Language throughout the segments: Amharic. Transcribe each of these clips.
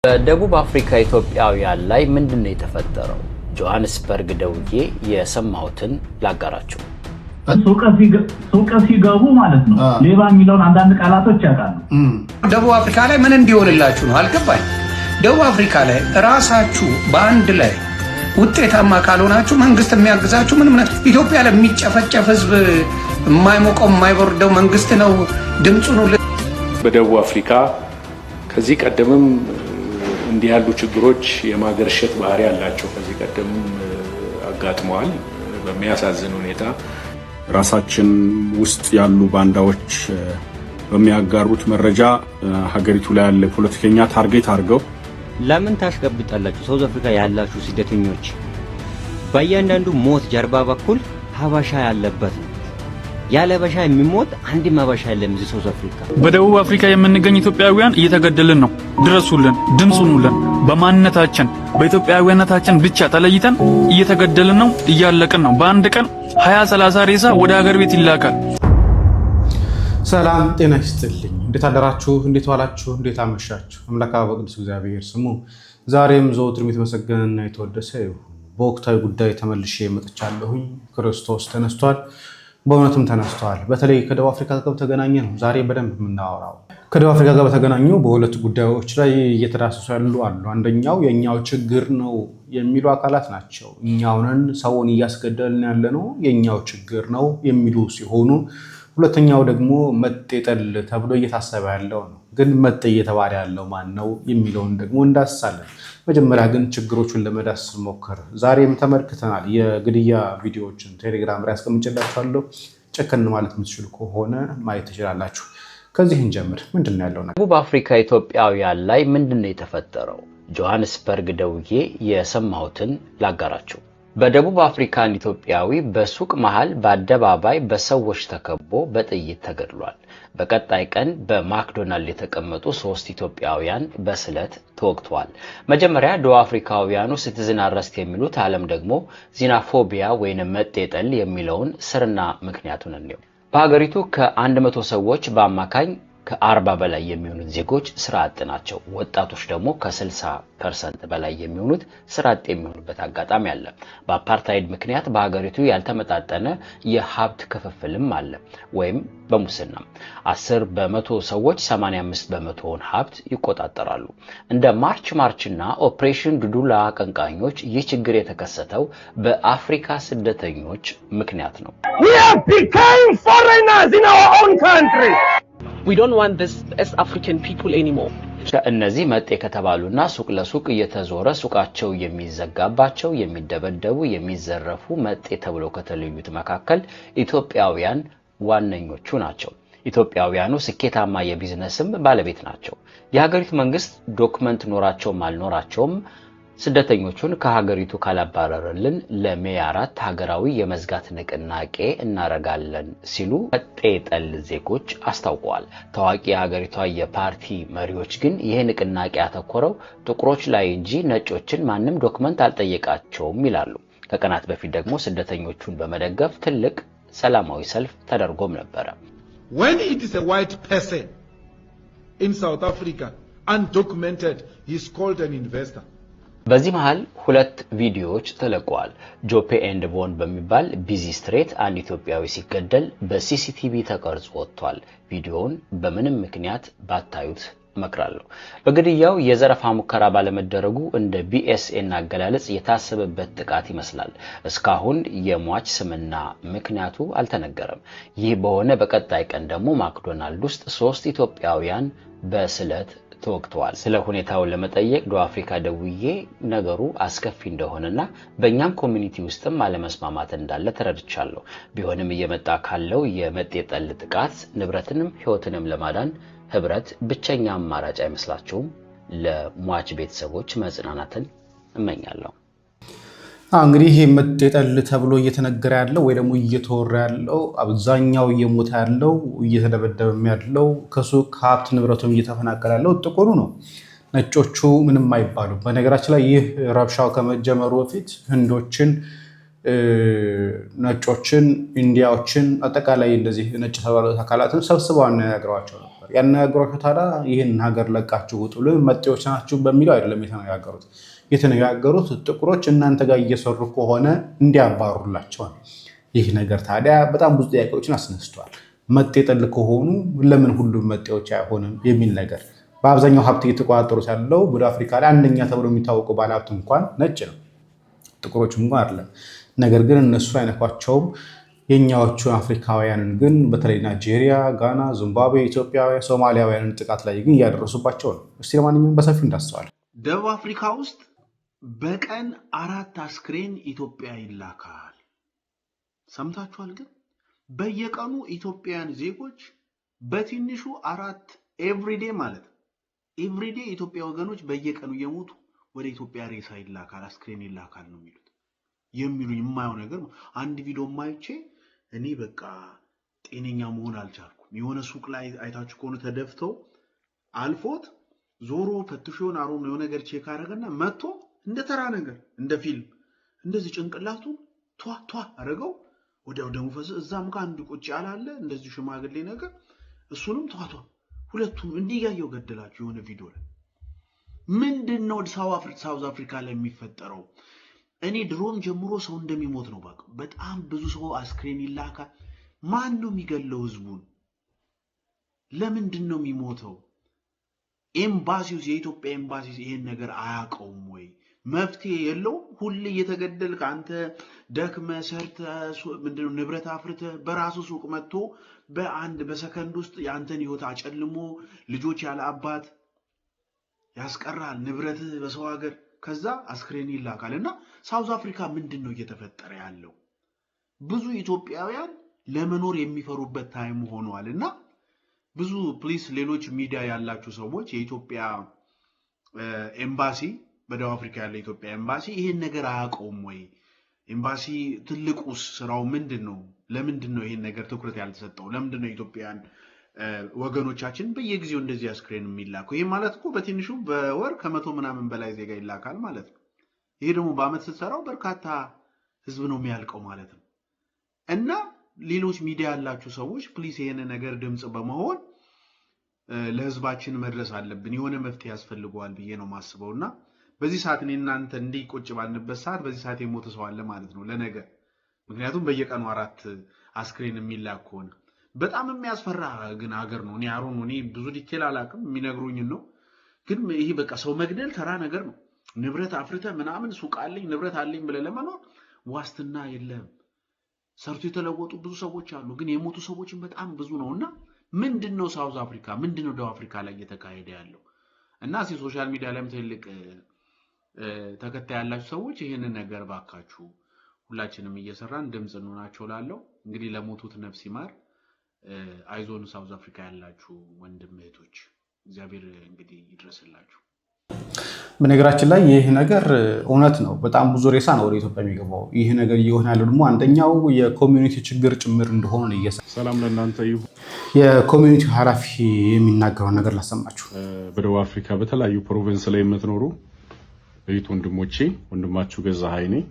በደቡብ አፍሪካ ኢትዮጵያውያን ላይ ምንድነው የተፈጠረው? ጆሃንስበርግ ደውዬ የሰማሁትን ላጋራችሁ። ሱቅ ሲገቡ ማለት ነው ሌባ የሚለውን አንዳንድ ቃላቶች ያውቃሉ። ደቡብ አፍሪካ ላይ ምን እንዲሆንላችሁ ነው አልገባኝ። ደቡብ አፍሪካ ላይ ራሳችሁ በአንድ ላይ ውጤታማ ካልሆናችሁ መንግስት የሚያግዛችሁ ምንም ነው። ኢትዮጵያ ላይ የሚጨፈጨፍ ህዝብ የማይሞቀው የማይወርደው መንግስት ነው ድምጹ ነው። በደቡብ አፍሪካ ከዚህ ቀደምም እንዲህ ያሉ ችግሮች የማገርሸት ባህሪ ያላቸው ከዚህ ቀደም አጋጥመዋል። በሚያሳዝን ሁኔታ ራሳችን ውስጥ ያሉ ባንዳዎች በሚያጋሩት መረጃ ሀገሪቱ ላይ ያለ ፖለቲከኛ ታርጌት አድርገው ለምን ታስገብጣላችሁ? ሳውዝ አፍሪካ ያላችሁ ስደተኞች በእያንዳንዱ ሞት ጀርባ በኩል ሀበሻ ያለበት ነው። ያለ ሀበሻ የሚሞት አንድም ሀበሻ የለም እዚህ ሳውዝ አፍሪካ። በደቡብ አፍሪካ የምንገኝ ኢትዮጵያውያን እየተገደልን ነው። ድረሱልን፣ ድምጽ ሁኑልን። በማንነታችን በኢትዮጵያዊነታችን ብቻ ተለይተን እየተገደልን ነው፣ እያለቅን ነው። በአንድ ቀን 20-30 ሬሳ ወደ ሀገር ቤት ይላካል። ሰላም ጤና ይስጥልኝ። እንዴት አደራችሁ? እንዴት ዋላችሁ? እንዴት አመሻችሁ? አምላክ በቅዱስ እግዚአብሔር ስሙ ዛሬም ዘወትርም የተመሰገነና የተወደሰ ይሁን። በወቅታዊ ጉዳይ ተመልሼ መጥቻለሁኝ። ክርስቶስ ተነስቷል፣ በእውነትም ተነስቷል። በተለይ ከደቡብ አፍሪካ ጋር በተገናኘ ነው ዛሬ በደንብ የምናወራው። ከደቡብ አፍሪካ ጋር በተገናኙ በሁለት ጉዳዮች ላይ እየተዳሰሱ ያሉ አሉ። አንደኛው የኛው ችግር ነው የሚሉ አካላት ናቸው። እኛውንን ሰውን እያስገደልን ያለ ነው የኛው ችግር ነው የሚሉ ሲሆኑ፣ ሁለተኛው ደግሞ መጤጠል ተብሎ እየታሰበ ያለው ነው። ግን መጤ እየተባለ ያለው ማን ነው የሚለውን ደግሞ እንዳስሳለን። መጀመሪያ ግን ችግሮቹን ለመዳሰስ ሞከር። ዛሬም ተመልክተናል። የግድያ ቪዲዮዎችን ቴሌግራም ላይ አስቀምጬላችኋለሁ። ጨከን ማለት የምትችሉ ከሆነ ማየት ትችላላችሁ። ከዚህ እንጀምር። ምንድነው ያለው ነገር? ደቡብ አፍሪካ ኢትዮጵያውያን ላይ ምንድነው የተፈጠረው? ጆሃንስበርግ ደውዬ የሰማሁትን ላጋራችሁ። በደቡብ አፍሪካን ኢትዮጵያዊ በሱቅ መሃል በአደባባይ በሰዎች ተከቦ በጥይት ተገድሏል። በቀጣይ ቀን በማክዶናልድ የተቀመጡ 3 ኢትዮጵያውያን በስለት ተወግተዋል። መጀመሪያ ደቡብ አፍሪካውያኑ ሲቲዝን አረስት የሚሉት ዓለም ደግሞ ዚናፎቢያ ወይንም መጤጠል የሚለውን ስርና ምክንያቱን እንየው። በሀገሪቱ ከ100 ሰዎች በአማካኝ ከ40 በላይ የሚሆኑት ዜጎች ስራ አጥ ናቸው። ወጣቶች ደግሞ ከ60% በላይ የሚሆኑት ስራ አጥ የሚሆኑበት አጋጣሚ አለ። በአፓርታይድ ምክንያት በሀገሪቱ ያልተመጣጠነ የሀብት ክፍፍልም አለ፣ ወይም በሙስና 10% ሰዎች 85%ውን ሀብት ይቆጣጠራሉ። እንደ ማርችና ኦፕሬሽን ዱዱላ አቀንቃኞች ይህ ችግር የተከሰተው በአፍሪካ ስደተኞች ምክንያት ነው። We have become foreigners in our own country. We don't want this as African people anymore. እነዚህ መጤ ከተባሉና ሱቅ ለሱቅ እየተዞረ ሱቃቸው የሚዘጋባቸው፣ የሚደበደቡ፣ የሚዘረፉ መጤ ተብለው ከተለዩት መካከል ኢትዮጵያውያን ዋነኞቹ ናቸው። ኢትዮጵያውያኑ ስኬታማ የቢዝነስም ባለቤት ናቸው። የሀገሪቱ መንግስት ዶክመንት ኖራቸውም አልኖራቸውም ስደተኞቹን ከሀገሪቱ ካላባረረልን ለሜይ 4 ሀገራዊ የመዝጋት ንቅናቄ እናረጋለን ሲሉ መጤጠል ዜጎች አስታውቀዋል። ታዋቂ የሀገሪቷ የፓርቲ መሪዎች ግን ይሄ ንቅናቄ ያተኮረው ጥቁሮች ላይ እንጂ ነጮችን ማንም ዶክመንት አልጠየቃቸውም ይላሉ። ከቀናት በፊት ደግሞ ስደተኞቹን በመደገፍ ትልቅ ሰላማዊ ሰልፍ ተደርጎም ነበረ። When it is a white person in South Africa undocumented, he is called an investor. በዚህ መሃል 2 ቪዲዮዎች ተለቀዋል። ጆፔ ኤንድ ቦን በሚባል ቢዚ ስትሬት አንድ ኢትዮጵያዊ ሲገደል በሲሲቲቪ ተቀርጾ ወጥቷል። ቪዲዮውን በምንም ምክንያት ባታዩት እመክራለሁ። በግድያው የዘረፋ ሙከራ ባለመደረጉ እንደ ቢኤስኤን አገላለጽ የታሰበበት ጥቃት ይመስላል። እስካሁን የሟች ስምና ምክንያቱ አልተነገረም። ይህ በሆነ በቀጣይ ቀን ደግሞ ማክዶናልድ ውስጥ 3 ኢትዮጵያውያን በስለት ተወግተዋል። ስለ ሁኔታው ለመጠየቅ ደቡብ አፍሪካ ደውዬ ነገሩ አስከፊ እንደሆነና በእኛም ኮሚኒቲ ውስጥም አለመስማማት እንዳለ ተረድቻለሁ። ቢሆንም እየመጣ ካለው የመጤጠል ጥቃት ንብረትንም ሕይወትንም ለማዳን ህብረት ብቸኛ አማራጭ አይመስላችሁም? ለሟች ቤተሰቦች መጽናናትን እመኛለሁ። እንግዲህ መጤጠል ተብሎ እየተነገረ ያለው ወይ ደግሞ እየተወራ ያለው አብዛኛው እየሞተ ያለው እየተደበደበ ያለው ከሱቅ ሀብት ንብረቱም እየተፈናቀለ ያለው ጥቁሩ ነው። ነጮቹ ምንም አይባሉ። በነገራችን ላይ ይህ ረብሻው ከመጀመሩ በፊት ህንዶችን ነጮችን ኢንዲያዎችን አጠቃላይ እንደዚህ ነጭ ተባሉት አካላትን ሰብስበው አነጋግረዋቸው ነበር። ያነጋግሯቸው ታዲያ ይህን ሀገር ለቃችሁ ውጡ መጤዎች ናችሁ በሚለው አይደለም የተነጋገሩት ጥቁሮች እናንተ ጋር እየሰሩ ከሆነ እንዲያባሩላቸው ነው። ይህ ነገር ታዲያ በጣም ብዙ ጥያቄዎችን አስነስቷል። መጤ ጠል ከሆኑ ለምን ሁሉም መጤዎች አይሆንም የሚል ነገር። በአብዛኛው ሀብት እየተቆጣጠሩት ያለው ወደ አፍሪካ ላይ አንደኛ ተብሎ የሚታወቀው ባለሀብት እንኳን ነጭ ነው፣ ጥቁሮችም እንኳን አይደለም። ነገር ግን እነሱ አይነኳቸውም። የኛዎቹ አፍሪካውያንን ግን በተለይ ናይጄሪያ፣ ጋና፣ ዚምባብዌ፣ ኢትዮጵያውያን፣ ሶማሊያውያንን ጥቃት ላይ ግን እያደረሱባቸው ነው። እስቲ ለማንኛውም በሰፊው እንዳስተዋል። ደቡብ አፍሪካ ውስጥ በቀን 4 አስክሬን ኢትዮጵያ ይላካል። ሰምታችኋል? ግን በየቀኑ ኢትዮጵያውያን ዜጎች በትንሹ 4 ኤቭሪዴ ማለት ኤቭሪዴ ኢትዮጵያ ወገኖች በየቀኑ እየሞቱ ወደ ኢትዮጵያ ሬሳ ይላካል፣ አስክሬን ይላካል ነው የሚሉኝ የማየው ነገር። አንድ ቪዲዮ ማይቼ እኔ በቃ ጤነኛ መሆን አልቻልኩም። የሆነ ሱቅ ላይ አይታችሁ ከሆነ ተደፍተው አልፎት ዞሮ ፈትሾን አሮን የሆነ ነገር ቼክ አደረገና መጥቶ እንደ ተራ ነገር እንደ ፊልም እንደዚህ ጭንቅላቱ ቷ አረገው ወዲያው ደሙ ፈሰ። እዛም ጋር አንድ ቁጭ ያላለ እንደዚህ ሽማግሌ ነገር እሱንም ቷ ሁለቱም እንዲያየው ገደላችሁ። የሆነ ቪዲዮ ላይ ምንድነው ሳውዝ አፍሪካ ላይ የሚፈጠረው? እኔ ድሮም ጀምሮ ሰው እንደሚሞት ነው ባቀ። በጣም ብዙ ሰው አስክሬን ይላካል። ማን ነው የሚገለው ህዝቡን? ለምንድን ነው የሚሞተው? ኤምባሲው የኢትዮጵያ ኤምባሲ ይሄን ነገር አያውቀውም ወይ? መፍትሄ የለውም? ሁሌ እየተገደልክ አንተ ደክመ ሰርተ ምንድነው ንብረት አፍርተ በራሱ ሱቅ መጥቶ በሰከንድ ውስጥ ያንተን ህይወት አጨልሞ ልጆች ያለ አባት ያስቀራል፣ ንብረት በሰው ሀገር ከዛ አስክሬን ይላካልና ሳውዝ አፍሪካ ምንድነው እየተፈጠረ ያለው? ብዙ ኢትዮጵያውያን ለመኖር የሚፈሩበት ታይም ሆኗልና ብዙ ፕሊስ ሌሎች ሚዲያ ያላችሁ ሰዎች የኢትዮጵያ ኤምባሲ በደቡብ አፍሪካ ያለ ኢትዮጵያ ኤምባሲ ይሄን ነገር አያውቀውም ወይ? ኤምባሲ ትልቁስ ስራው ምንድነው? ለምንድነው ይሄን ነገር ትኩረት ያልተሰጠው? ለምንድነው ኢትዮጵያን ወገኖቻችን በየጊዜው እንደዚህ አስክሬን የሚላከው? ይሄ ማለት እኮ በትንሹ በወር ከ100 ምናምን በላይ ዜጋ ይላካል ማለት ነው። ይሄ ደግሞ በአመት ስትሰራው በርካታ ህዝብ ነው የሚያልቀው ማለት ነው። እና ሌሎች ሚዲያ ያላችሁ ሰዎች ፕሊስ ይሄን ነገር ድምጽ በመሆን ለህዝባችን መድረስ አለብን። የሆነ መፍትሄ ያስፈልገዋል ብዬ ነው ማስበውና በዚህ ሰዓት እኔ እናንተ እንዲቆጭ ባልንበት ሰዓት በዚህ ሰዓት የሞተ ሰው አለ ማለት ነው ለነገ። ምክንያቱም በየቀኑ 4 አስክሬን የሚላክ ከሆነ በጣም የሚያስፈራ ግን ሀገር ነው። እኔ ብዙ ዲቴል አላውቅም፣ የሚነግሩኝ ነው። ግን ይሄ በቃ ሰው መግደል ተራ ነገር ነው። ንብረት አፍርተ ምናምን ሱቅ አለኝ ንብረት አለኝ ብለህ ለመኖር ዋስትና የለም። ሰርቶ የተለወጡ ብዙ ሰዎች አሉ፣ ግን የሞቱ ሰዎችን በጣም ብዙ ነውና ምንድነው ሳውዝ አፍሪካ ምንድነው ደቡብ አፍሪካ ላይ እየተካሄደ ያለው? እና ሶሻል ሚዲያ ላይም ትልቅ ተከታይ ያላችሁ ሰዎች ይሄንን ነገር ባካችሁ ሁላችንም እየሰራን ድምጽ እንሆናቸው ላለው። እንግዲህ ለሞቱት ነፍስ ይማር። አይዞን ሳውዝ አፍሪካ ያላችሁ ወንድም እህቶች እግዚአብሔር እንግዲህ ይድረስላችሁ። በነገራችን ላይ ይህ ነገር እውነት ነው። በጣም ብዙ ሬሳ ነው ወደ ኢትዮጵያ የሚገባው። ይህ ነገር እየሆነ ያለው ደግሞ አንደኛው የኮሚኒቲ ችግር ጭምር እንደሆነ ሰላም ለእናንተ ይሁን። የኮሚኒቲ ኃላፊ የሚናገረው ነገር ላሰማችሁ። በደቡብ አፍሪካ በተለያዩ ፕሮቪንስ ላይ የምትኖሩ እህት ወንድሞቼ፣ ወንድማችሁ ገዛኸኝ ነኝ።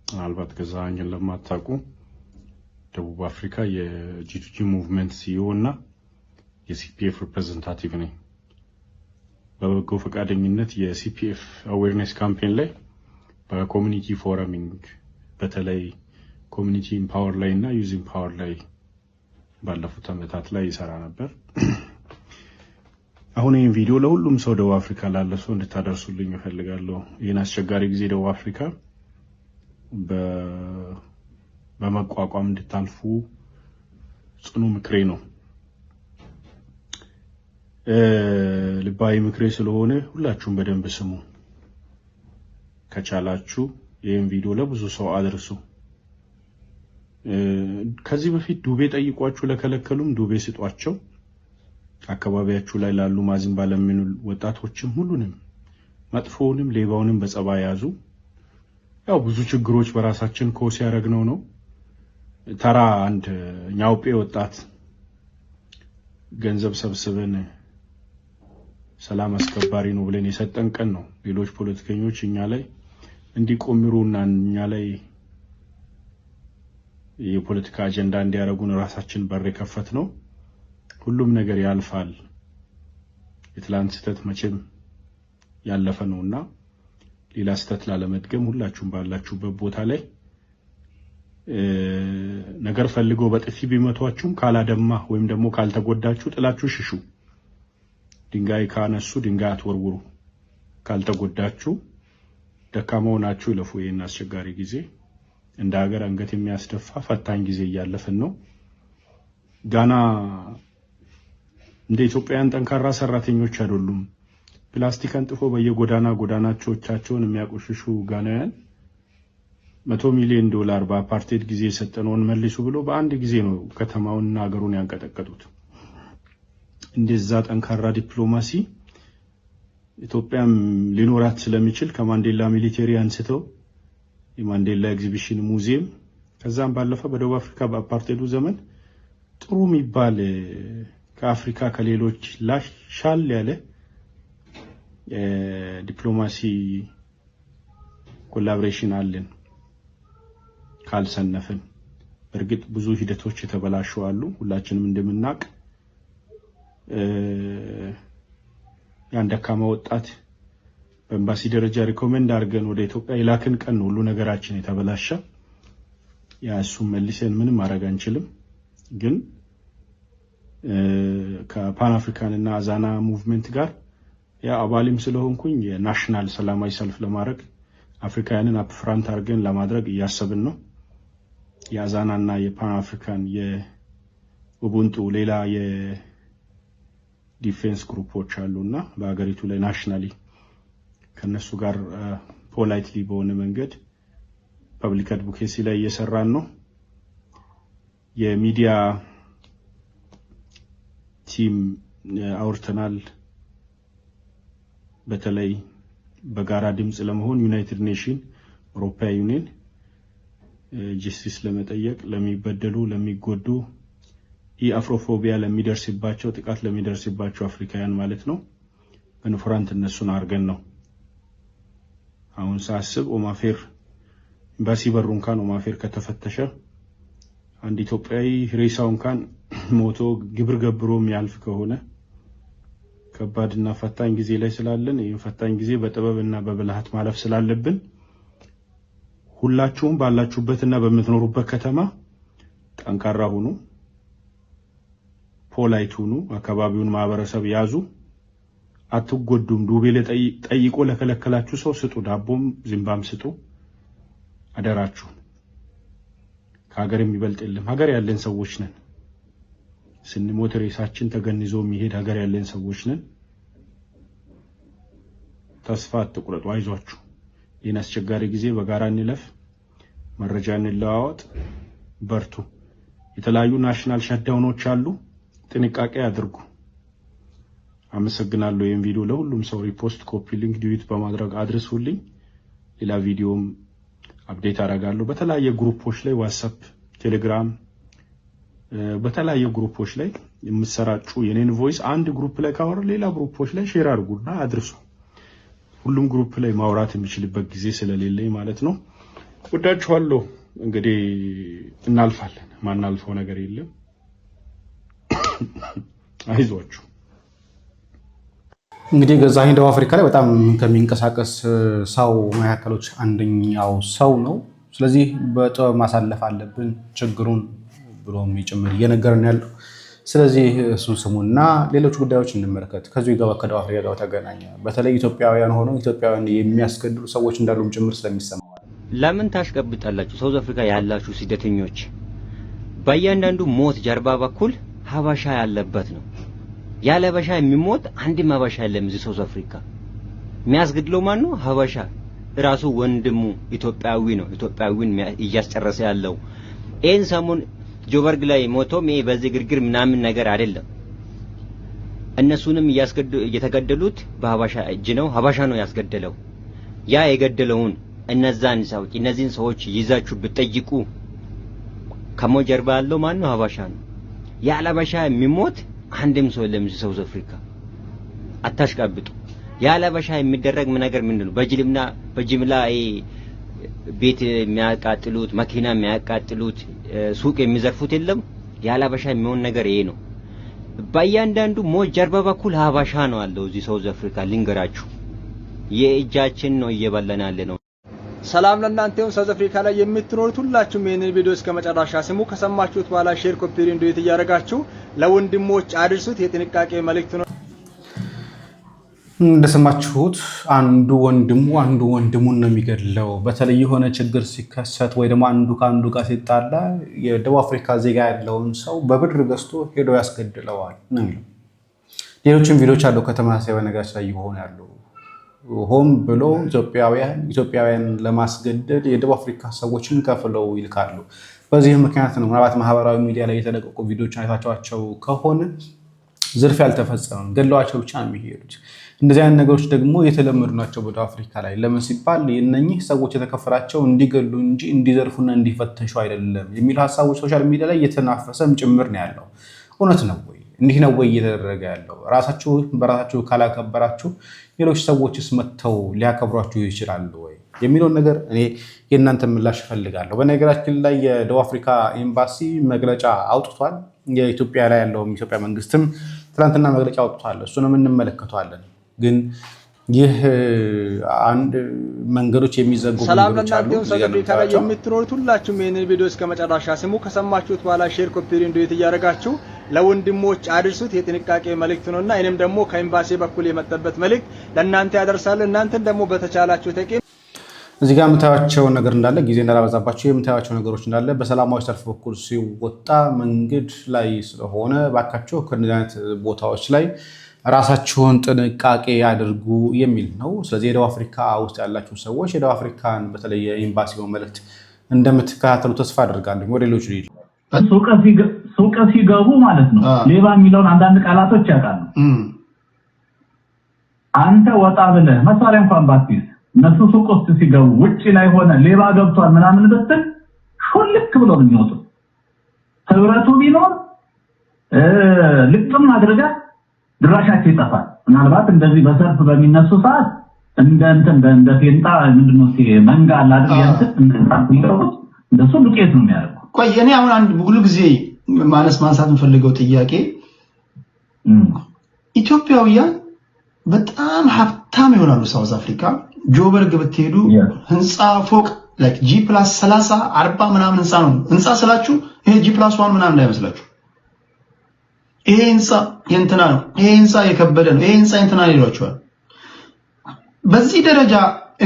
ምናልባት ገዛኸኝን ለማታውቁ ደቡብ አፍሪካ የጂቱጂ ሙቭመንት ሲኢኦ እና የሲፒኤፍ ሪፕሬዘንታቲቭ ነኝ። በበጎ ፈቃደኝነት የሲፒኤፍ አዌርነስ ካምፔን ላይ በኮሚኒቲ ፎረሚንግ በተለይ ኮሚኒቲ ኢምፓወር ላይ እና ዩዝ ኢምፓወር ላይ ባለፉት ዓመታት ላይ ይሰራ ነበር። አሁን ይህን ቪዲዮ ለሁሉም ሰው ደቡብ አፍሪካ ላለ ሰው እንድታደርሱልኝ እፈልጋለሁ። ይህን አስቸጋሪ ጊዜ ደቡብ አፍሪካ በመቋቋም እንድታልፉ ጽኑ ምክሬ ነው። ልባዊ ምክሬ ስለሆነ ሁላችሁም በደንብ ስሙ። ከቻላችሁ ይህን ቪዲዮ ለብዙ ሰው አድርሱ። ከዚህ በፊት ዱቤ ጠይቋችሁ ለከለከሉም ዱቤ ስጧቸው። አካባቢያችሁ ላይ ላሉ ማዝም ባለሚኑ ወጣቶችም ሁሉንም መጥፎውንም ሌባውንም በጸባይ ያዙ። ያው ብዙ ችግሮች በራሳችን ኮስ ያረግነው ነው። ተራ አንድ ኛውጴ ወጣት ገንዘብ ሰብስበን ሰላም አስከባሪ ነው ብለን የሰጠን ቀን ነው ሌሎች ፖለቲከኞች እኛ ላይ እንዲቆምሩና እኛ ላይ የፖለቲካ አጀንዳ እንዲያረጉን ራሳችን በር ከፈት ነው ሁሉም ነገር ያልፋል የትላንት ስተት መቼም ያለፈ ነውና ሌላ ስተት ላለመድገም ሁላችሁም ባላችሁበት ቦታ ላይ ነገር ፈልገው በጥፊ ቢመቷችሁም ካላደማ ወይም ደግሞ ካልተጎዳችሁ ጥላችሁ ሽሹ ድንጋይ ካነሱ ድንጋይ አትወርውሩ ካልተጎዳችሁ ደካማው ናችሁ ለፉ የና አስቸጋሪ ጊዜ እንደ ሀገር አንገት የሚያስደፋ ፈታኝ ጊዜ ያለፈን ነው ጋና እንደ ኢትዮጵያውያን ጠንካራ ሰራተኞች አይደሉም ፕላስቲክ አንጥፎ በየጎዳናዎቻቸውን የሚያቆሽሹ ጋናውያን $100 ሚሊዮን በአፓርቴድ ጊዜ የሰጠነውን መልሱ ብሎ በአንድ ጊዜ ነው ከተማውንና ሀገሩን ያንቀጠቀጡት እንደዛ ጠንካራ ዲፕሎማሲ ኢትዮጵያም ሊኖራት ስለሚችል ከማንዴላ ሚሊተሪ አንስተው የማንዴላ ኤግዚቢሽን ሙዚየም ከዛም ባለፈ በደቡብ አፍሪካ በአፓርቴዱ ዘመን ጥሩ የሚባል ከአፍሪካ ከሌሎች ሻል ያለ ዲፕሎማሲ ኮላቦሬሽን አለን ካልሰነፈን በርግጥ ብዙ ሂደቶች የተበላሹ አሉ ሁላችንም እንደምናቅ ያን ደካማ ወጣት በኤምባሲ ደረጃ ሪኮመንድ አድርገን ወደ ኢትዮጵያ ይላክን ቀን ሁሉ ነገራችን የተበላሸ ያሱ መልሰን ምንም ማድረግ አንችልም ግን ከፓን አፍሪካን እና አዛና ሙቭመንት ጋር ያ አባልም ስለሆንኩኝ የናሽናል ሰላማዊ ሰልፍ ለማድረግ አፍሪካውያንን አፕፍራንት አድርገን ለማድረግ ያሰብን ነው የአዛናና የፓን አፍሪካን የኡቡንቱ ሌላ የዲፌንስ ግሩፖች አሉና በአገሪቱ ላይ ናሽናሊ ከነሱ ጋር ፖላይትሊ በሆነ መንገድ ፐብሊክ አድቮኬሲ ላይ እየሰራን ነው የሚዲያ ቲም አውርተናል በተለይ በጋራ ድምጽ ለመሆን ዩናይትድ ኔሽን አውሮፓ ዩኒየን ጀስቲስ ለመጠየቅ ለሚበደሉ ለሚጎዱ ኢአፍሮፎቢያ ለሚደርስባቸው ጥቃት ለሚደርስባቸው አፍሪካውያን ማለት ነው በንፍራንት እነሱን አርገን ነው አሁን ሳስብ ኦማፌር ኤምባሲ በሩን ካን ኦማፌር ከተፈተሸ አንድ ኢትዮጵያዊ ሬሳውን ካን ሞቶ ግብር ገብሮ የሚያልፍ ከሆነ ከባድና ፈታኝ ጊዜ ላይ ስላለን ይሄን ፈታኝ ጊዜ በጥበብና በብልሃት ማለፍ ስላለብን ሁላችሁም ባላችሁበትና በመትኖሩበት ከተማ ጠንካራ ሁኑ ፖላይት ሁኑ አካባቢውን ማህበረሰብ ያዙ አትጎዱም ዱቤ ለጠይቆ ለከለከላችሁ ሰው ስጡ ዳቦም ዝምባም ስጡ አደራችሁ ከሀገር የሚበልጥ የለም ሀገር ያለን ሰዎች ነን ስንሞት ሬሳችን ተገንዞ የሚሄድ ሀገር ያለን ሰዎች ነን ተስፋ አትቁረጡ አይዟችሁ ይህን አስቸጋሪ ጊዜ በጋራ እንለፍ መረጃ እንለዋወጥ በርቱ የተለያዩ ናሽናል ሻትዳውኖች አሉ ጥንቃቄ አድርጉ አመሰግናለሁ ይህን ቪዲዮ ለሁሉም ሰው ሪፖስት ኮፒ ሊንክ ዲዩት በማድረግ አድርሱልኝ ሌላ ቪዲዮም አፕዴት አደርጋለሁ በተለያየ ግሩፖች ላይ ዋትስአፕ ቴሌግራም በተለያየ ግሩፖች ላይ የምሰራጩ የኔን ቮይስ አንድ ግሩፕ ላይ ካወራ ሌላ ግሩፖች ላይ ሼር አድርጉና አድርሱ ሁሉም ግሩፕ ላይ ማውራት የሚችልበት ጊዜ ስለሌለኝ ማለት ነው ወዳችኋለሁ እንግዲህ እናልፋለን ማናልፈው ነገር የለም አይዟችሁ እንግዲህ ገዛኸኝ ደቡብ አፍሪካ ላይ በጣም ከሚንቀሳቀስ ሰው መካከሎች አንደኛው ሰው ነው ስለዚህ በጥበብ ማሳለፍ አለብን ችግሩን ብሎም ይጭምር እየነገረን ያለው ስለዚህ እሱን ስሙና ሌሎች ጉዳዮች እንመለከት ከዚህ ጋር ከደቡብ አፍሪካ ጋር ተገናኘ በተለይ ኢትዮጵያውያን ሆነው ኢትዮጵያውያን የሚያስገድሉ ሰዎች እንዳሉም ጭምር ስለሚሰማ ለምን ታሽቀብጣላችሁ ሳውዝ አፍሪካ ያላችሁ ስደተኞች በእያንዳንዱ ሞት ጀርባ በኩል ሀበሻ ያለበት ነው ያለ ሀበሻ የሚሞት አንድም ሀበሻ የለም እዚህ ሳውዝ አፍሪካ የሚያስገድለው ማን ነው ሀበሻ ራሱ ወንድሙ ኢትዮጵያዊ ነው ኢትዮጵያዊን እያስጨረሰ ያለው ኤን ሰሞን ጆበርግ ላይ ሞቶም ይሄ በዚህ ግርግር ምናምን ነገር አይደለም እነሱንም እየተገደሉት በሀበሻ እጅ ነው ሀበሻ ነው ያስገደለው ያ የገደለውን እነዚህን ሰዎች ይዛችሁ ብትጠይቁ ከሞ ጀርባ ያለው ማን ነው ሀበሻ ነው ያለ ሀበሻ የሚሞት አንድም ሰው የለም እዚህ ሳውዝ አፍሪካ አታሽቀብጡ ያለ ሀበሻ የሚደረግ ነገር ምንድነው በጅምላ ቤት የሚያቃጥሉት መኪና የሚያቃጥሉት ሱቅ የሚዘርፉት የለም ያለ ሀበሻ የሚሆን ነገር ይሄ ነው በእያንዳንዱ ሞት ጀርባ በኩል ሀበሻ ነው አለው እዚህ ሳውዝ አፍሪካ ልንገራችሁ የእጃችን ነው እየበለናል ነው ሰላም ለእናንተው ሳውዝ አፍሪካ ላይ የምትኖሩት ሁላችሁም ይሄንን ቪዲዮ እስከመጨረሻ ስሙ ከሰማችሁት በኋላ ሼር ኮፒ ሪንዶት ያደርጋችሁ ለወንድሞች አድርሱት የጥንቃቄ መልእክት ነው እንደሰማችሁት አንዱ ወንድሙን ነው የሚገድለው በተለይ የሆነ ችግር ሲከሰት ወይ ደግሞ አንዱ ካንዱ ጋር ሲጣላ የደቡብ አፍሪካ ዜጋ ያለውን ሰው በብር ገዝቶ ሄዶ ያስገድለዋል ነው ሌሎችም ቪዲዮዎች አሉ ከተማሳይ በነጋች ላይ ይሆናሉ ሆም ብሎ ኢትዮጵያውያን ለማስገደል የደቡብ አፍሪካ ሰዎችን ከፍለው ይልካሉ በዚህ ምክንያት ነው ምናልባት ማህበራዊ ሚዲያ ላይ የተለቀቁ ቪዲዮዎች አይታችኋቸው ከሆነ ዝርፍ ያልተፈጸመም ገድለዋቸው ብቻ ነው የሚሄዱት እንደዚህ አይነት ነገሮች ደግሞ የተለመዱ ናቸው በደቡብ አፍሪካ ላይ ለምን ሲባል እነኚህ ሰዎች የተከፈራቸው እንዲገሉ እንጂ እንዲዘርፉና እንዲፈተሹ አይደለም የሚሉ ሐሳቦች ሶሻል ሚዲያ ላይ የተናፈሰም ጭምር ነው ያለው እውነት ነው ወይ እንዲህ ነው ወይ እየተደረገ ያለው ራሳችሁ በራሳችሁ ካላከበራችሁ ሌሎች ሰዎችስ መተው ሊያከብሯችሁ ይችላሉ ወይ የሚለውን ነገር እኔ የእናንተ ምላሽ ፈልጋለሁ በነገራችን ላይ የደቡብ አፍሪካ ኤምባሲ መግለጫ አውጥቷል የኢትዮጵያ ላይ ያለው የኢትዮጵያ መንግስትም ትናንትና መግለጫ አውጥቷል እሱንም እንመለከታለን ግን ይህ አንድ መንገዶች የሚዘጉ ሰላም ለእናንተው ሳውዝ አፍሪካ ላይ የምትኖሩት ሁላችሁም ይሄንን ቪዲዮ እስከመጨረሻ ስሙ ከሰማችሁት በኋላ ሼር ኮፒ ሪንዶት ያደርጋችሁ ለወንድሞች አድርሱት የጥንቃቄ መልእክት ነውና እኔም ደግሞ ከኤምባሲ በኩል የመጣበት መልእክት ለእናንተ ያደርሳለሁ እናንተን ደግሞ በተቻላችሁ ተቀም እዚህ ጋር የምታያቸው ነገር እንዳለ ጊዜ እንዳላበዛባቸው የምታያቸው ነገሮች እንዳለ በሰላማዊ ሰልፍ በኩል ሲወጣ መንገድ ላይ ስለሆነ ባካቸው ከእንደዚህ አይነት ቦታዎች ላይ ራሳቸውን ጥንቃቄ ያድርጉ የሚል ነው ስለዚህ የደቡብ አፍሪካ ውስጥ ያላችሁ ሰዎች የደቡብ አፍሪካን በተለይ የኤምባሲውን መልእክት እንደምትከታተሉ ተስፋ አደርጋለሁ ወደ ሌሎች ልጅ ሱቅ ሲገቡ ማለት ነው ሌባ የሚለውን አንዳንድ ቃላቶች ያውቃሉ አንተ ወጣ ብለህ መሳሪያ እንኳን ባትይዝ እነሱ ሱቅ ውስጥ ሲገቡ ውጪ ላይ ሆነ ሌባ ገብቷል ምናምን ብትል ሁልክ ብሎ ነው የሚወጡት ህብረቱ ቢኖር ልቅም አድርጋ ድራሻቸው ይጠፋል ምናልባት እንደዚህ በሰርፍ በሚነሱ ሰዓት እንደ ፌንጣ ምንድነው መንጋ አላድርግ እንደሱ ዱቄት ነው የሚያደርጉ ቆይ እኔ አሁን አንድ ሁሉ ጊዜ ማንሳት የምፈልገው ጥያቄ ኢትዮጵያውያን በጣም ሀብታም ይሆናሉ ሳውዝ አፍሪካ ጆበርግ ብትሄዱ ህንጻ ፎቅ ላይክ G+30 40 ምናምን ህንጻ ነው ህንጻ ስላችሁ ይሄ G+1 ምናምን እንዳይመስላችሁ ይሄ ህንጻ የእንትና ነው ይሄ ህንጻ የከበደ ነው ይሄ ህንጻ የእንትና ይሏቸዋል በዚህ ደረጃ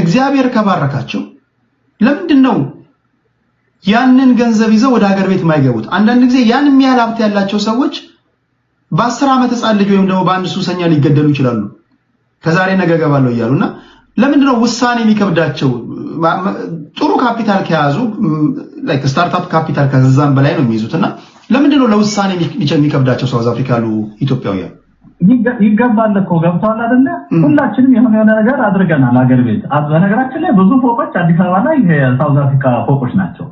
እግዚአብሔር ከባረካቸው ለምንድን ነው ያንን ገንዘብ ይዘው ወደ ሀገር ቤት የማይገቡት አንዳንድ ጊዜ ያን የሚያህል ሀብት ያላቸው ሰዎች በ10 ዓመት ህጻን ልጅ ወይም ደግሞ በአንድ ሱሰኛ ሊገደሉ ይችላሉ ከዛሬ ነገ ገባለው ይያሉና ለምንድነው ውሳኔ የሚከብዳቸው ጥሩ ካፒታል ከያዙ ላይክ ስታርታፕ ካፒታል ከዛም በላይ ነው የሚይዙትና ለምንድነው ለውሳኔ የሚከብዳቸው ሳውዝ አፍሪካ ያሉ ኢትዮጵያውያን ይገባል እኮ ገብቷል አይደለ ሁላችንም የሆነ ነገር አድርገናል ሀገር ቤት በነገራችን ላይ ብዙ ፎቆች አዲስ አበባ ላይ የሳውዝ አፍሪካ ፎቆች ናቸው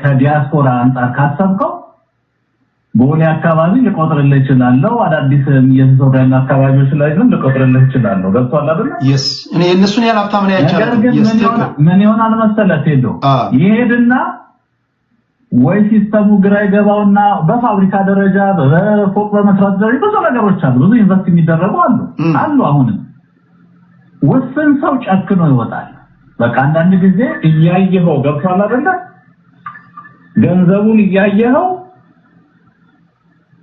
ከዲያስፖራ አንፃር ካሰብከው ቦሌ አካባቢ ልቆጥርልህ እችላለሁ አዳዲስ የሶሪያን አካባቢዎች ላይ ግን ልቆጥርልህ እችላለሁ ገብቷል አይደል yes እኔ እነሱን ያላፍታም ነው ያቻለው ምን ይሆናል መሰለህ ሄዶ ይሄድና ወይ ሲስተሙ ግራ ይገባውና በፋብሪካ ደረጃ በፎቅ በመስራት ደረጃ ብዙ ነገሮች አሉ ብዙ ኢንቨስት የሚደረጉ አሉ አሁን ወሰን ሰው ጨክኖ ይወጣል በቃ አንዳንድ ጊዜ እያየኸው ገብቷል አይደል ገንዘቡን እያየኸው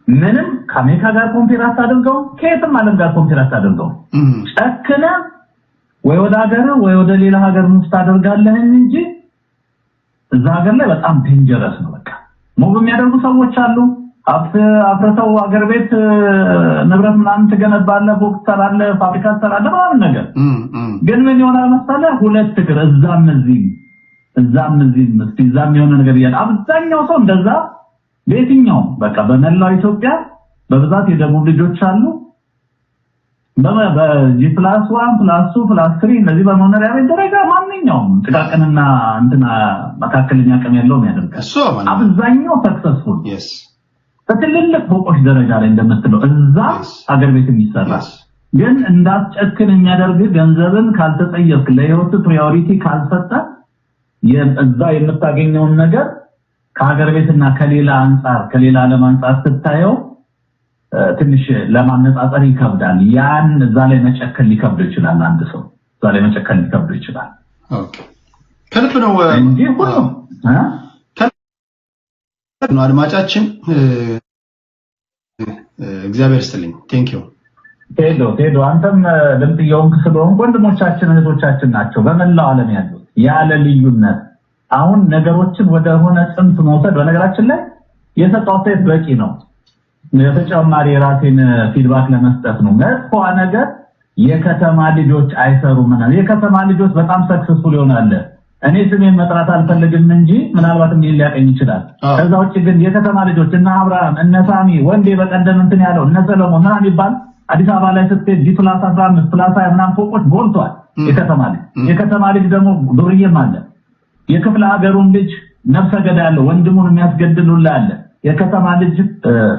ምንም ከአሜሪካ ጋር ኮምፒውተር አድርገው ከየትም ዓለም ጋር ኮምፒውተር አድርገው ጨክነ ወይ ወደ ሀገር ወይ ወደ ሌላ ሀገር ሙስት አድርጋለህ እንጂ እዛ ሀገር ላይ በጣም ዴንጀረስ ነው በቃ ሞብ የሚያደርጉ ሰዎች አሉ አፍረተው ሀገር ቤት ንብረት ምናምን ተገነባለህ ፎቅ ተሰራለህ ፋብሪካ ተሰራለህ ምናምን ነገር ግን ምን ይሆናል መሰለህ ሁለት እግር እዛም እዛም የሆነ ነገር ይያል አብዛኛው ሰው እንደዛ በየትኛው በቃ በመላው ኢትዮጵያ በብዛት የደቡብ ልጆች አሉ በG+1+2+3 እነዚህ በመኖሪያ ቤት ደረጃ ማንኛውም ጥቃቅንና እንትና መካከለኛ አቅም ያለው የሚያደርጋቸው አብዛኛው ሰክሰስፉል በትልልቅ ፎቆች ደረጃ ላይ እንደምትለው እዛ ሀገር ቤት የሚሰራ ግን እንዳትጨክን የሚያደርግ ገንዘብን ካልተጠየቅ ለህይወት ፕራዮሪቲ ካልሰጠ እዛ የምታገኘውን ነገር ከሀገር ቤትና ከሌላ አንፃር ከሌላ ዓለም አንፃር ስታየው ትንሽ ለማነጻጸር ይከብዳል። ያን እዛ ላይ መጨከን ሊከብድ ይችላል። አንድ ሰው እዛ ላይ መጨከን ሊከብድ ይችላል። ኦኬ ከልብ ነው እንጂ ሁሉም ነው አድማጫችን እግዚአብሔር ይስጥልኝ። ቴንክ ዩ ቴዶ አንተም ድምጥየውን ስለሆንክ ወንድሞቻችን እህቶቻችን ናቸው በመላው ዓለም ያሉት ያለ ልዩነት አሁን ነገሮችን ወደ ሆነ ጽንፍ መውሰድ በነገራችን ላይ የሰጠው አስተያየት በቂ ነው። ተጨማሪ የራሴን ፊድባክ ለመስጠት ነው። መጥፎ ነገር የከተማ ልጆች አይሰሩም እና የከተማ ልጆች በጣም ሰክሰስፉል ይሆናል። እኔ ስሜን መጥራት አልፈልግም እንጂ ምናልባትም ሊያቀኝ ይችላል። ከዛ ውጭ ግን የከተማ ልጆች እና አብርሃም እነ ሳሚ ወንዴ በቀደም እንትን ያለው እነ ሰለሞን ምናምን ይባል አዲስ አበባ ላይ ስትሄድ G+15 +20 ምናምን ፎቆች ቦልቷል። የከተማ ልጅ ደግሞ ዱርዬም አለ። የክፍለ ሀገሩን ልጅ ነፍሰ ገዳይ ያለው ወንድሙን የሚያስገድሉላ አለ። የከተማ ልጅ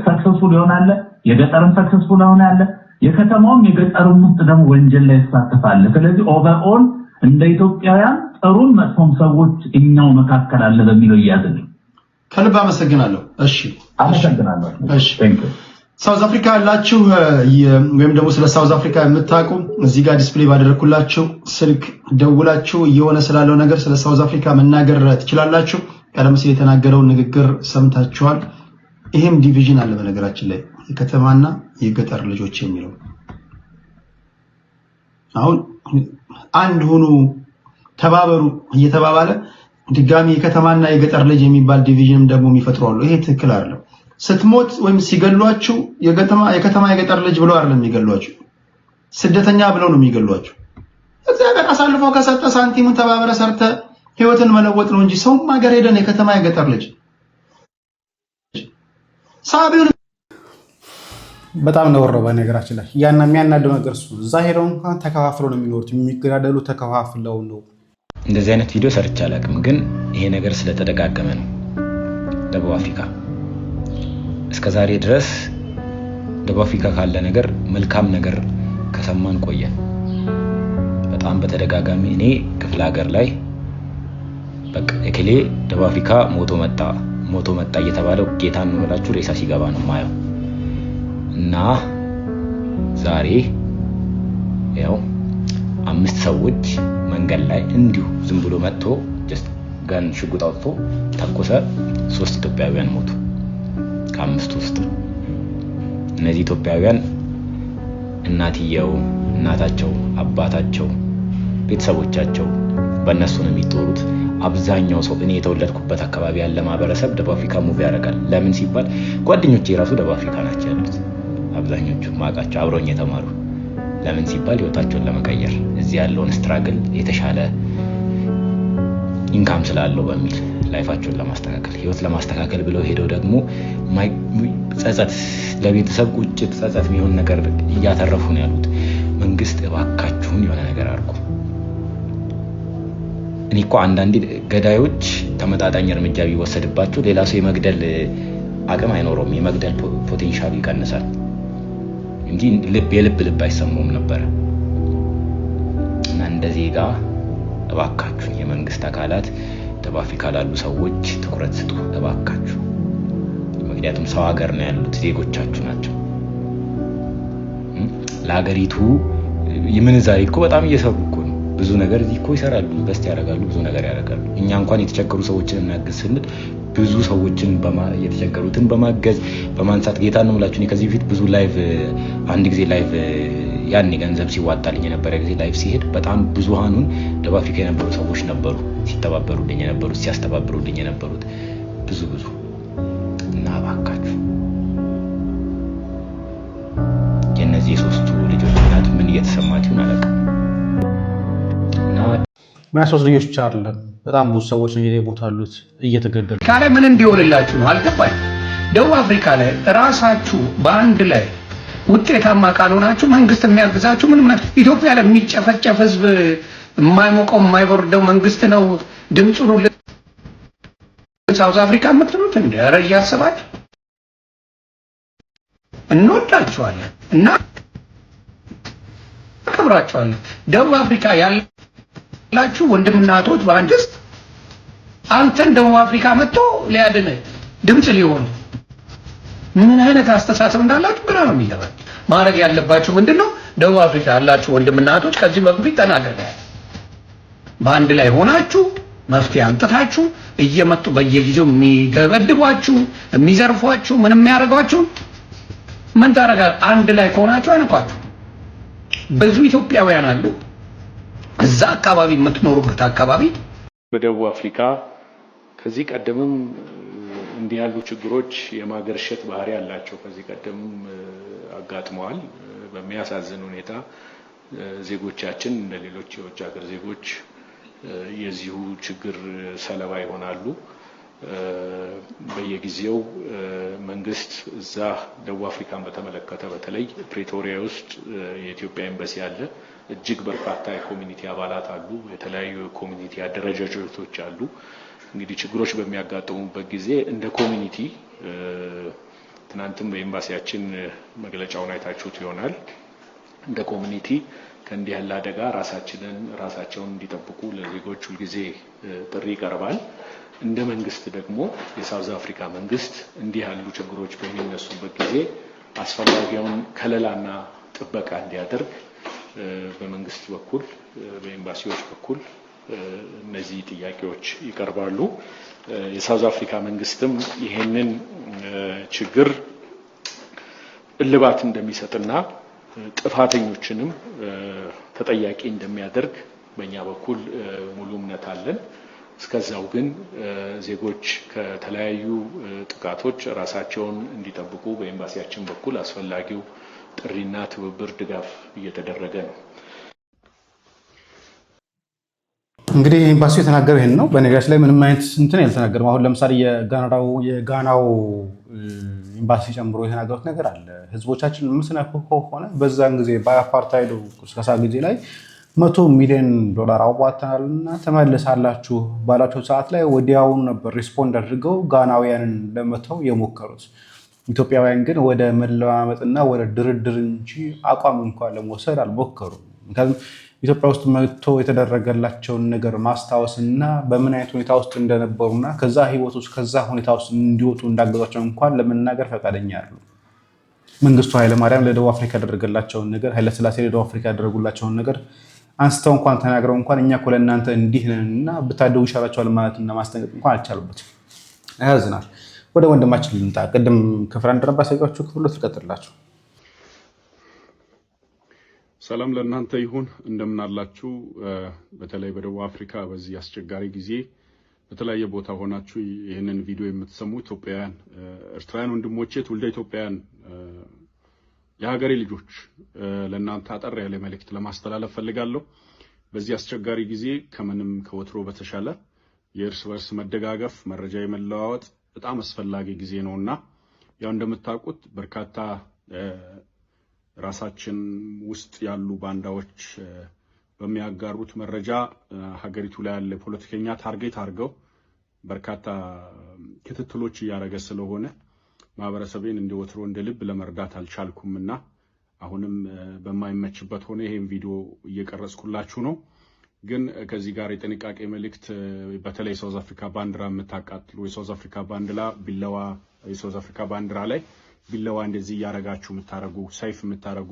ሰክሰስፉል ይሆናል። የገጠርም ሰክሰስፉል ይሆናል። የከተማውም የገጠሩም ውስጥ ደግሞ ወንጀል ላይ ተሳተፋለ። ስለዚህ ኦቨርኦል እንደ ኢትዮጵያውያን ጥሩም መጥፎም ሰዎች እኛው መካከል አለ በሚለው ይያዝልኝ። ከልብ አመሰግናለሁ። እሺ አመሰግናለሁ። እሺ ሳውዝ አፍሪካ ያላችሁ ወይም ደግሞ ስለ ሳውዝ አፍሪካ የምታውቁ እዚህ ጋር ዲስፕሌይ ባደረኩላችሁ ስልክ ደውላችሁ እየሆነ ስላለው ነገር ስለ ሳውዝ አፍሪካ መናገር ትችላላችሁ። ቀደም ሲል የተናገረውን ንግግር ሰምታችኋል። ይሄም ዲቪዥን አለ በነገራችን ላይ የከተማና የገጠር ልጆች የሚለው አሁን አንድ ሆኑ ተባበሩ እየተባባለ ድጋሚ የከተማና የገጠር ልጅ የሚባል ዲቪዥንም ደግሞ የሚፈጥሯሉ። ይሄ ትክክል አይደለም። ስትሞት ወይም ሲገሏችሁ የከተማ የገጠር ልጅ ብለው አይደለም የሚገሏችሁ፣ ስደተኛ ብለው ነው የሚገሏችሁ። እግዚአብሔር አሳልፎ ከሰጠ ሳንቲሙን ተባበረ ሰርተ ህይወትን መለወጥ ነው እንጂ ሰውም ሀገር ሄደን የከተማ የገጠር ልጅ ሳቢውን በጣም ነው ወረው። በነገራችን ላይ ያና የሚያናደው ነገር እሱ እዛ ሄደው እንኳን ተከፋፍለው ነው የሚኖሩት። የሚገዳደሉ ተከፋፍለው ነው። እንደዚህ አይነት ቪዲዮ ሰርቻ አላውቅም፣ ግን ይሄ ነገር ስለተደጋገመ ነው። ደቡብ አፍሪካ እስከዛሬ ድረስ ደቡብ አፍሪካ ካለ ነገር መልካም ነገር ከሰማን ቆየን። በጣም በተደጋጋሚ እኔ ክፍለ ሀገር ላይ በቃ እከሌ ደቡብ አፍሪካ ሞቶ መጣ እየተባለው ጌታን ነው ብላችሁ ሬሳ ሲገባ ነው ማየው። እና ዛሬ ያው 5 ሰዎች መንገድ ላይ እንዲሁ ዝም ብሎ መጥቶ ጀስት ጋን ሽጉጥ አውጥቶ ተኮሰ። 3 ኢትዮጵያውያን ሞቱ ከ5 ውስጥ። እነዚህ ኢትዮጵያውያን እናትየው፣ እናታቸው፣ አባታቸው፣ ቤተሰቦቻቸው በእነሱ ነው የሚጦሩት። አብዛኛው ሰው እኔ የተወለድኩበት አካባቢ ያለ ማህበረሰብ ደቡብ አፍሪካ ሙቭ ያደርጋል። ለምን ሲባል ጓደኞቼ የራሱ ደቡብ አፍሪካ ናቸው ያሉት አብዛኞቹ ማቃቸው አብሮኝ የተማሩ። ለምን ሲባል ህይወታቸውን ለመቀየር እዚህ ያለውን ስትራግል የተሻለ ኢንካም ስላለው በሚል ላይፋቸውን ለማስተካከል ህይወት ለማስተካከል ብለው ሄደው ደግሞ ጸጸት ለቤተሰብ ቁጭት ጸጸት የሚሆን ነገር እያተረፉ ነው ያሉት። መንግስት እባካችሁን የሆነ ነገር አድርጉ። እኔ እኮ አንዳንዴ ገዳዮች ተመጣጣኝ እርምጃ ቢወሰድባቸው ሌላ ሰው የመግደል አቅም አይኖረውም፣ የመግደል ፖቴንሻሉ ይቀንሳል እንጂ የልብ አይሰማውም ነበር። እና እንደዚህ ጋር እባካችሁ የመንግስት አካላት ደቡብ አፍሪካ ላሉ ሰዎች ትኩረት ስጡ እባካችሁ። ምክንያቱም ሰው ሀገር ነው ያሉት፣ ዜጎቻችሁ ናቸው። ለሀገሪቱ የምንዛሬ እኮ በጣም እየሰሩ እኮ ነው። ብዙ ነገር እዚህ እኮ ይሰራሉ፣ ኢንቨስት ያደርጋሉ፣ ብዙ ነገር ያደርጋሉ። እኛ እንኳን የተቸገሩ ሰዎችን እናግዝ ስንል ብዙ ሰዎችን የተቸገሩትን በማገዝ በማንሳት ጌታ ነው የምላችሁ። ከዚህ በፊት ብዙ ላይቭ አንድ ጊዜ ላይቭ ያኔ ገንዘብ ሲዋጣልኝ የነበረ ጊዜ ላይቭ ሲሄድ በጣም ብዙሃኑን ደቡብ አፍሪካ የነበሩ ሰዎች ነበሩ ሲተባበሩልኝ የነበሩት ሲያስተባብሩልኝ የነበሩት ብዙ እና እባካችሁ የነዚህ የሶስቱ ልጆች እናት ምን እየተሰማት ይሆን አላውቅም። እና ሶስት ልጆች ብቻ አይደለም በጣም ብዙ ሰዎች እየሞታሉት እየተገደሉ ካለ ምን እንዲሆንላችሁ ነው አልገባኝ። ደቡብ አፍሪካ ላይ ራሳችሁ በአንድ ላይ ውጤታማ ካልሆናችሁ መንግስት የሚያግዛችሁ ምንም ነገር ኢትዮጵያ ላይ የሚጨፈጨፍ ህዝብ የማይሞቀው የማይወርደው መንግስት ነው ድምፁን ሳውዝ አፍሪካ የምትሉት እንደ ኧረ እያሰባችሁ እንወዳችኋለን እና አከብራቸዋለሁ። ደቡብ አፍሪካ ያላችሁ ወንድምና እህቶች በአንድስት አንተን ደቡብ አፍሪካ መጥቶ ሊያድን ድምጽ ሊሆኑ ምን አይነት አስተሳሰብ እንዳላችሁ ግራ ነው የሚገባኝ። ማድረግ ያለባችሁ ምንድነው? ደቡብ አፍሪካ ያላችሁ ወንድምና እህቶች ከዚህ በፊት ተናግረናል። በአንድ ላይ ሆናችሁ መፍትሄ አምጥታችሁ እየመጡ በየጊዜው የሚገበድቧችሁ የሚዘርፏችሁ ምንም የሚያደርጓችሁ ምን ታረጋለህ? አንድ ላይ ከሆናችሁ አይነኳችሁ። ብዙ ኢትዮጵያውያን አሉ እዛ አካባቢ የምትኖሩበት አካባቢ። በደቡብ አፍሪካ ከዚህ ቀደምም እንዲህ ያሉ ችግሮች የማገርሸት ባህሪ ያላቸው ከዚህ ቀደምም አጋጥመዋል። በሚያሳዝን ሁኔታ ዜጎቻችን እንደ ሌሎች የውጭ ሀገር ዜጎች የዚሁ ችግር ሰለባ ይሆናሉ። በየጊዜው መንግስት እዛ ደቡብ አፍሪካን በተመለከተ በተለይ ፕሪቶሪያ ውስጥ የኢትዮጵያ ኤምባሲ አለ። እጅግ በርካታ የኮሚኒቲ አባላት አሉ። የተለያዩ የኮሚኒቲ አደረጃጀቶች አሉ። እንግዲህ ችግሮች በሚያጋጥሙበት ጊዜ እንደ ኮሚኒቲ ትናንትም በኤምባሲያችን መግለጫውን አይታችሁት ይሆናል። እንደ ኮሚኒቲ ከእንዲህ ያለ አደጋ ራሳቸውን እንዲጠብቁ ለዜጎች ሁልጊዜ ጥሪ ይቀርባል። እንደ መንግስት ደግሞ የሳውዝ አፍሪካ መንግስት እንዲህ ያሉ ችግሮች በሚነሱበት ጊዜ አስፈላጊውን ከለላና ጥበቃ እንዲያደርግ በመንግስት በኩል በኤምባሲዎች በኩል እነዚህ ጥያቄዎች ይቀርባሉ። የሳውዝ አፍሪካ መንግስትም ይሄንን ችግር እልባት እንደሚሰጥና ጥፋተኞችንም ተጠያቂ እንደሚያደርግ በእኛ በኩል ሙሉ እምነት አለን። እስከዛው ግን ዜጎች ከተለያዩ ጥቃቶች ራሳቸውን እንዲጠብቁ በኤምባሲያችን በኩል አስፈላጊው ጥሪና ትብብር ድጋፍ እየተደረገ ነው። እንግዲህ ኤምባሲው የተናገረው ይሄን ነው። በነገራችን ላይ ምንም አይነት እንትን ያልተናገረም። አሁን ለምሳሌ የጋናው ኤምባሲ ጨምሮ የተናገሩት ነገር አለ። ህዝቦቻችን ምስነኩ ከሆነ በዛን ጊዜ በአፓርታይዱ ቅስቀሳ ጊዜ ላይ $100 ሚሊዮን አዋጥተናልና ተመልሳላችሁ ባላቸው ሰዓት ላይ ወዲያውኑ ነበር ሪስፖንድ አድርገው ጋናውያንን ለመተው የሞከሩት። ኢትዮጵያውያን ግን ወደ መለማመጥና ወደ ድርድር እንጂ አቋም እንኳን ለመውሰድ አልሞከሩም። ምክንያቱም ኢትዮጵያ ውስጥ መጥቶ የተደረገላቸውን ነገር ማስታወስና በምን አይነት ሁኔታ ውስጥ እንደነበሩና ከዛ ህይወት ውስጥ ከዛ ሁኔታ ውስጥ እንዲወጡ እንዳገዛቸው እንኳን ለመናገር ፈቃደኛ አይደሉም። መንግስቱ ኃይለማርያም ለደቡብ አፍሪካ ያደረገላቸውን ነገር፣ ኃይለሥላሴ ለደቡብ አፍሪካ ያደረጉላቸውን ነገር አንስተው እንኳን ተናግረው እንኳን እኛ እኮ ለእናንተ እንዲህ ነንና ብታደጉ ይሻላቸዋል ማለትና ማስጠንቀቅ እንኳን አልቻሉበትም። ያዝናል። ወደ ወንድማችን ልምጣ። ቅድም ክፍል አንድ ነበር ያሳያችሁ፣ ክፍል ሁለት ልቀጥላችሁ። ሰላም ለእናንተ ይሁን። እንደምን አላችሁ? በተለይ በደቡብ አፍሪካ በዚህ አስቸጋሪ ጊዜ በተለያየ ቦታ ሆናችሁ ይህንን ቪዲዮ የምትሰሙ ኢትዮጵያውያን፣ ኤርትራውያን ወንድሞቼ፣ ትውልደ ኢትዮጵያውያን የሀገሬ ልጆች ለእናንተ አጠር ያለ መልእክት ለማስተላለፍ ፈልጋለሁ። በዚህ አስቸጋሪ ጊዜ ከምንም ከወትሮ በተሻለ የእርስ በርስ መደጋገፍ፣ መረጃ የመለዋወጥ በጣም አስፈላጊ ጊዜ ነውና ያው እንደምታውቁት በርካታ ራሳችን ውስጥ ያሉ ባንዳዎች በሚያጋሩት መረጃ ሀገሪቱ ላይ ያለ ፖለቲከኛ ታርጌት አድርገው በርካታ ክትትሎች እያደረገ ስለሆነ ማህበረሰቤን እንደወትሮ እንደ ልብ ለመርዳት አልቻልኩምና አሁንም በማይመችበት ሆነ ይሄን ቪዲዮ እየቀረጽኩላችሁ ነው። ግን ከዚህ ጋር የጥንቃቄ መልእክት በተለይ ሳውዝ አፍሪካ ባንዲራ የምታቃጥሉ የሳውዝ አፍሪካ ባንዲራ ቢለዋ የሳውዝ አፍሪካ ባንዲራ ላይ ቢለዋ እንደዚህ ያረጋችሁ የምታረጉ ሰይፍ የምታረጉ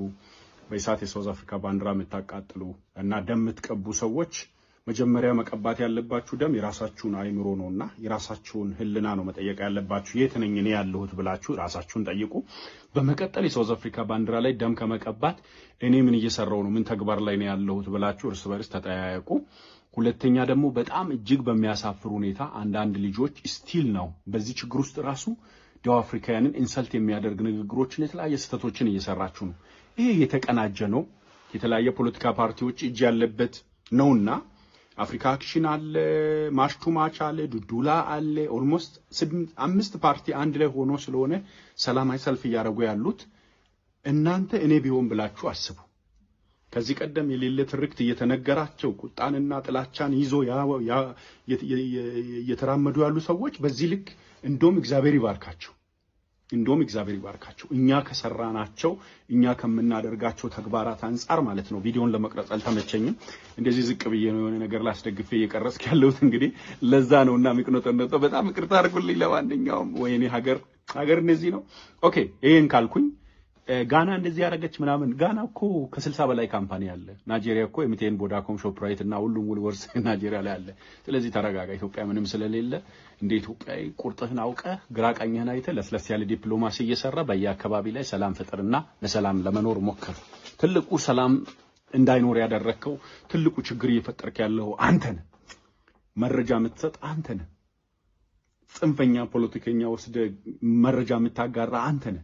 በእሳት የሳውዝ አፍሪካ ባንዲራ የምታቃጥሉ እና ደም የምትቀቡ ሰዎች መጀመሪያ መቀባት ያለባችሁ ደም የራሳችሁን አይምሮ ነውና የራሳችሁን ህልና ነው መጠየቅ ያለባችሁ። የት ነኝ እኔ ያለሁት ብላችሁ ራሳችሁን ጠይቁ። በመቀጠል የሳውዝ አፍሪካ ባንዲራ ላይ ደም ከመቀባት እኔ ምን እየሰራው ነው፣ ምን ተግባር ላይ ነው ያለሁት ብላችሁ እርስ በርስ ተጠያየቁ። ሁለተኛ ደግሞ በጣም እጅግ በሚያሳፍር ሁኔታ አንዳንድ ልጆች ስቲል ነው በዚህ ችግር ውስጥ ራሱ ደቡብ አፍሪካውያንን ኢንሰልት የሚያደርግ ንግግሮችን የተለያየ ስህተቶችን እየሰራችሁ ነው። ይሄ የተቀናጀ ነው። የተለያየ ፖለቲካ ፓርቲዎች እጅ ያለበት ነውና አፍሪካ አክሽን አለ፣ ማርች ቱ ማርች አለ፣ ዱዱላ አለ። ኦልሞስት 5 ፓርቲ አንድ ላይ ሆኖ ስለሆነ ሰላማዊ ሰልፍ እያደረጉ ያሉት እናንተ እኔ ቢሆን ብላችሁ አስቡ። ከዚህ ቀደም የሌለ ትርክት እየተነገራቸው ቁጣንና ጥላቻን ይዞ እየተራመዱ ያሉ ሰዎች በዚህ ልክ እንደውም እግዚአብሔር ይባርካቸው። እንደውም እግዚአብሔር ይባርካቸው እኛ ከሰራናቸው እኛ ከምናደርጋቸው ተግባራት አንፃር ማለት ነው። ቪዲዮን ለመቅረጽ አልተመቸኝም። እንደዚህ ዝቅ ብዬ ነው የሆነ ነገር ላስደግፌ እየቀረጽኩ ያለሁት እንግዲህ ለዛ ነውና ምክንያቱም በጣም ይቅርታ አድርጉልኝ። ለማንኛውም ወይኔ ሀገር እንደዚህ ነው። ኦኬ ይሄን ካልኩኝ ጋና እንደዚህ ያደረገች ምናምን ጋና እኮ ከ60 በላይ ካምፓኒ አለ። ናይጄሪያ እኮ ኤምቲኤን፣ ቮዳኮም፣ ሾፕራይት እና ሁሉም ውልወርስ ናይጄሪያ ላይ አለ። ስለዚህ ተረጋጋ። ኢትዮጵያ ምንም ስለሌለ እንደ ኢትዮጵያዊ ቁርጥህን አውቀህ ግራ ቀኝህን አይተህ ለስለስ ያለ ዲፕሎማሲ እየሰራ በየአካባቢ ላይ ሰላም ፍጥርና ለሰላም ለመኖር ሞክር። ትልቁ ሰላም እንዳይኖር ያደረከው ትልቁ ችግር እየፈጠርክ ያለው አንተ ነህ። መረጃ የምትሰጥ አንተ ነህ። ጽንፈኛ ፖለቲከኛ ወስደ መረጃ የምታጋራ አንተ ነህ።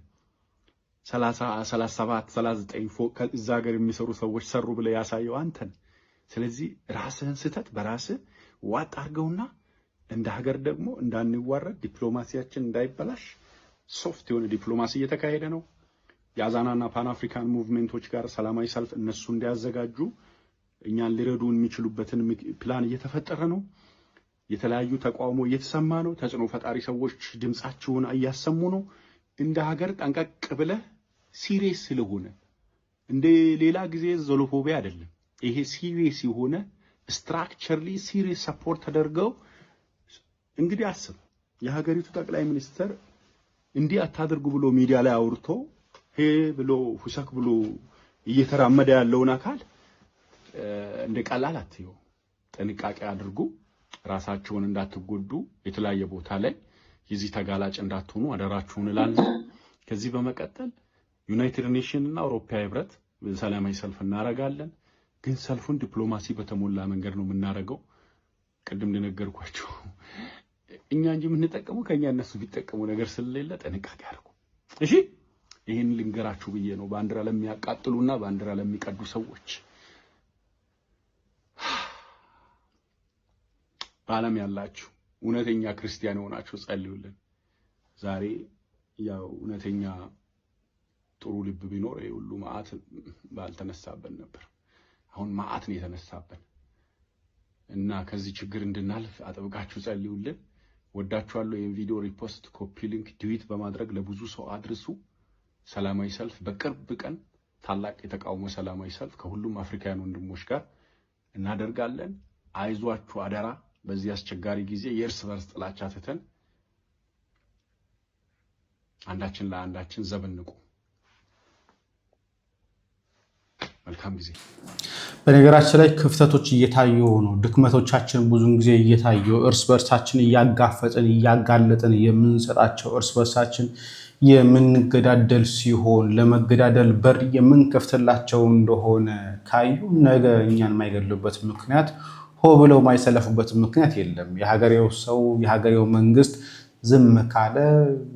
30 37 39 ፎቅ ከዛ ሀገር የሚሰሩ ሰዎች ሰሩ ብለ ያሳየው አንተን። ስለዚህ ራስህን ስተት በራስህ ዋጥ አድርገውና እንደ ሀገር ደግሞ እንዳንዋረድ ዲፕሎማሲያችን እንዳይበላሽ ሶፍት የሆነ ዲፕሎማሲ እየተካሄደ ነው። የአዛናና ፓን አፍሪካን ሙቭመንቶች ጋር ሰላማዊ ሰልፍ እነሱ እንዲያዘጋጁ እኛን ሊረዱ የሚችሉበትን ፕላን እየተፈጠረ ነው። የተለያዩ ተቋውሞ እየተሰማ ነው። ተጽዕኖ ፈጣሪ ሰዎች ድምጻቸውን እያሰሙ ነው። እንደ ሀገር ጠንቀቅ ብለህ ሲሪየስ ስለሆነ እንደ ሌላ ጊዜ ዞሎፎቢያ አይደለም። ይሄ ሲሪየስ የሆነ ስትራክቸርሊ ሲሪየስ ሰፖርት ተደርገው እንግዲህ አስብ የሀገሪቱ ጠቅላይ ሚኒስትር እንዲህ አታድርጉ ብሎ ሚዲያ ላይ አውርቶ ሄ ብሎ ሁሰክ ብሎ እየተራመደ ያለውን አካል እንደ ቀላል አትየው። ጥንቃቄ አድርጉ። ራሳችሁን እንዳትጎዱ የተለያየ ቦታ ላይ የዚህ ተጋላጭ እንዳትሆኑ አደራችሁን እላለሁ። ከዚህ በመቀጠል ዩናይትድ ኔሽን እና አውሮፓ ህብረት ሰላማዊ ሰልፍ እናረጋለን። ግን ሰልፉን ዲፕሎማሲ በተሞላ መንገድ ነው የምናረገው። ቅድም እንደነገርኳችሁ እኛ እንጂ የምንጠቀመው ከኛ እነሱ ቢጠቀሙ ነገር ስለሌለ ጥንቃቄ አድርጉ። እሺ ይሄን ልንገራችሁ ብዬ ነው። ባንዲራ ለሚያቃጥሉና ባንዲራ ለሚቀዱ ሰዎች በዓለም ያላችሁ እውነተኛ ክርስቲያን ሆናችሁ ጸልዩልን። ዛሬ ያው እውነተኛ ጥሩ ልብ ቢኖር ሁሉ ማአት ባልተነሳበን ነበር። አሁን ማአት ነው የተነሳበን እና ከዚህ ችግር እንድናልፍ አጥብቃችሁ ጸልዩልን። ወዳችኋለሁ። ይሄን ቪዲዮ ሪፖስት፣ ኮፒ ሊንክ፣ ዲዊት በማድረግ ለብዙ ሰው አድርሱ። ሰላማዊ ሰልፍ በቅርብ ቀን ታላቅ የተቃውሞ ሰላማዊ ሰልፍ ከሁሉም አፍሪካውያን ወንድሞች ጋር እናደርጋለን። አይዟችሁ አደራ። በዚህ አስቸጋሪ ጊዜ የእርስ በርስ ጥላቻ ትተን አንዳችን ለአንዳችን ዘብንቁ። መልካም ጊዜ። በነገራችን ላይ ክፍተቶች እየታዩ ነው። ድክመቶቻችን ብዙን ጊዜ እየታዩ እርስ በርሳችን እያጋፈጥን እያጋለጥን የምንሰጣቸው እርስ በርሳችን የምንገዳደል ሲሆን ለመገዳደል በር የምንከፍትላቸው እንደሆነ ካዩ ነገ እኛን የማይገድሉበት ምክንያት ሆ ብለው ማይሰለፉበት ምክንያት የለም። የሀገሬው ሰው የሀገሬው መንግስት ዝም ካለ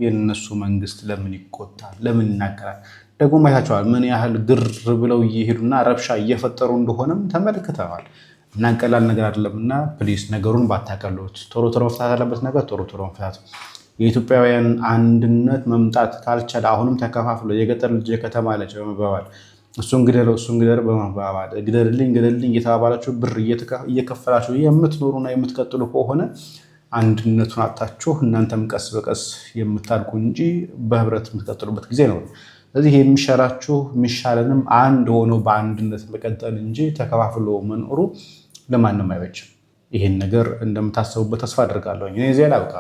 የነሱ መንግስት ለምን ይቆጣል? ለምን ይናገራል? ደግሞ ማይታቸዋል ምን ያህል ግር ብለው እየሄዱና ረብሻ እየፈጠሩ እንደሆነም ተመልክተዋል። እና ቀላል ነገር አይደለምና ፕሊስ ነገሩን ባታቀሉት። ቶሎ ቶሎ መፍታት ያለበት ነገር ቶሎ ቶሎ መፍታት። የኢትዮጵያውያን አንድነት መምጣት ካልቻለ አሁንም ተከፋፍሎ የገጠር ልጅ የከተማ ልጅ በመባባል እሱን ግደለው እሱን ግደለው በመባባል ግደልልኝ ግደልልኝ እየተባባላችሁ ብር እየከፈላችሁ የምትኖሩና የምትቀጥሉ ከሆነ አንድነቱን አጣችሁ እናንተም ቀስ በቀስ የምታድጉ እንጂ በህብረት የምትቀጥሉበት ጊዜ ነው። ስለዚህ የሚሻላችሁ የሚሻለንም አንድ ሆኖ በአንድነት መቀጠል እንጂ ተከፋፍሎ መኖሩ ለማንም አይበጅም። ይሄን ነገር እንደምታስቡበት ተስፋ አድርጋለሁ። እኔ እዚህ ላይ አብቃ።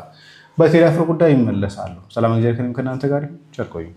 በቴሌ አፍሮ ጉዳይ ይመለሳሉ። ሰላም እግዚአብሔር ከእናንተ ጋር ይሁን። ቸር ቆዩ።